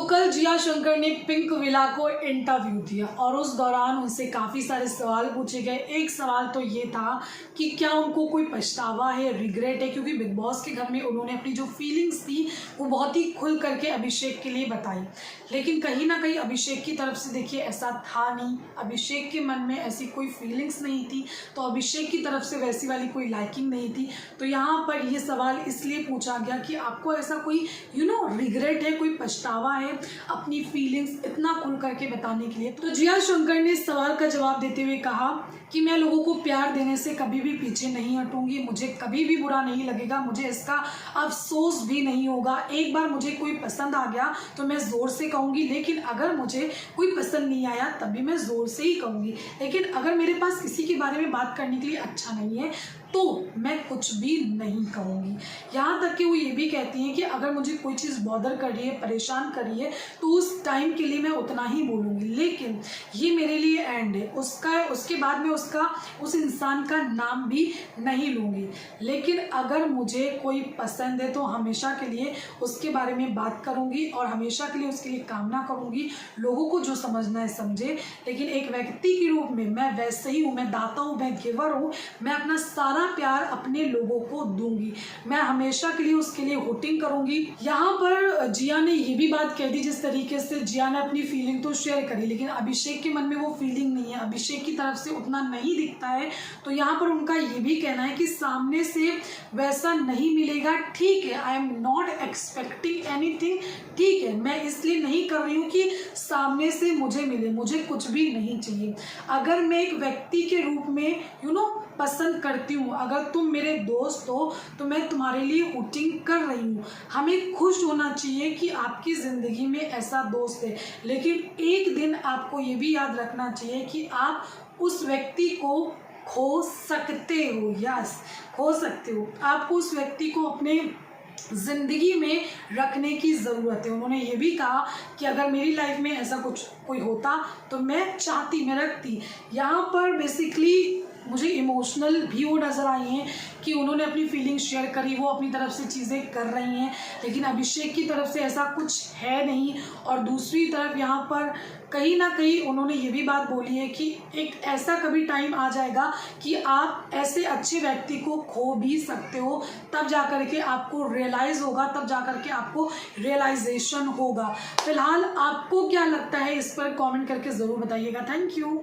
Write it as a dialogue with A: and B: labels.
A: कल जिया शंकर ने pink villa को इंटरव्यू दिया और उस दौरान उनसे काफ़ी सारे सवाल पूछे गए। एक सवाल तो ये था कि क्या उनको कोई पछतावा है, रिग्रेट है, क्योंकि बिग बॉस के घर में उन्होंने अपनी जो फीलिंग्स थी वो बहुत ही खुल करके अभिषेक के लिए बताई। लेकिन कहीं ना कहीं अभिषेक की तरफ से देखिए ऐसा था नहीं, अभिषेक के मन में ऐसी कोई फीलिंग्स नहीं थी, तो अभिषेक की तरफ से वैसी वाली कोई लाइकिंग नहीं थी। तो यहाँ पर ये सवाल इसलिए पूछा गया कि आपको ऐसा कोई रिग्रेट है, कोई पछतावा है अपनी फीलिंग्स इतना खुल करके बताने के लिए। तो जिया शंकर ने इस सवाल का जवाब देते हुए कहा कि मैं लोगों को प्यार देने से कभी भी पीछे नहीं हटूंगी, मुझे कभी भी बुरा नहीं लगेगा, मुझे इसका अफसोस भी नहीं होगा। एक बार मुझे कोई पसंद आ गया तो मैं ज़ोर से कहूँगी, लेकिन अगर मुझे कोई पसंद नहीं आया तभी मैं ज़ोर से ही कहूँगी। लेकिन अगर मेरे पास किसी के बारे में बात करने के लिए अच्छा नहीं है तो मैं कुछ भी नहीं कहूँगी। यहाँ तक कि वो ये भी कहती हैं कि अगर मुझे कोई चीज़ बॉदर कर रही है, परेशान कर रही है, तो उस टाइम के लिए मैं उतना ही बोलूँगी, लेकिन ये मेरे लिए एंड है। उसके बाद में उस इंसान का नाम भी नहीं लूँगी। लेकिन अगर मुझे कोई पसंद है तो हमेशा के लिए उसके बारे में बात करूँगी और हमेशा के लिए उसके लिए कामना करूँगी। लोगों को जो समझना है समझे, लेकिन एक व्यक्ति के रूप में मैं वैसे ही हूँ, मैं दाता हूँ, मैं गिवर हूँ। मैं अपना सारा प्यार अपने लोगों को दूंगी, मैं हमेशा के लिए उसके लिए वोटिंग करूंगी। यहाँ पर जिया ने ये भी बात कह दी, जिस तरीके से जिया ने अपनी फीलिंग तो शेयर करी, लेकिन अभिषेक के मन में वो फीलिंग नहीं है, अभिषेक की तरफ से उतना नहीं दिखता है। तो यहाँ पर उनका ये भी कहना है कि सामने से वैसा नहीं मिलेगा, ठीक है, I am not expecting anything, ठीक है, मैं इसलिए नहीं कर रही हूँ कि सामने से मुझे मिले, मुझे कुछ भी नहीं चाहिए। अगर मैं एक व्यक्ति के रूप में पसंद करती हूँ, अगर तुम मेरे दोस्त हो तो मैं तुम्हारे लिए वोटिंग कर रही हूँ। हमें खुश होना चाहिए कि आपकी ज़िंदगी में ऐसा दोस्त है, लेकिन एक दिन आपको ये भी याद रखना चाहिए कि आप उस व्यक्ति को खो सकते हो। यस, खो सकते हो। आपको उस व्यक्ति को अपने ज़िंदगी में रखने की ज़रूरत है। उन्होंने ये भी कहा कि अगर मेरी लाइफ में ऐसा कुछ कोई होता तो मैं चाहती, मैं रखती। यहाँ पर बेसिकली मुझे इमोशनल भी वो नज़र आई हैं कि उन्होंने अपनी फीलिंग शेयर करी, वो अपनी तरफ से चीज़ें कर रही हैं, लेकिन अभिषेक की तरफ से ऐसा कुछ है नहीं। और दूसरी तरफ यहाँ पर कहीं ना कहीं उन्होंने ये भी बात बोली है कि एक ऐसा कभी टाइम आ जाएगा कि आप ऐसे अच्छे व्यक्ति को खो भी सकते हो, तब जा कर के आपको रियलाइज़ होगा, तब जा कर के आपको रियलाइजेशन होगा। फिलहाल आपको क्या लगता है इस पर कमेंट करके ज़रूर बताइएगा। Thank you.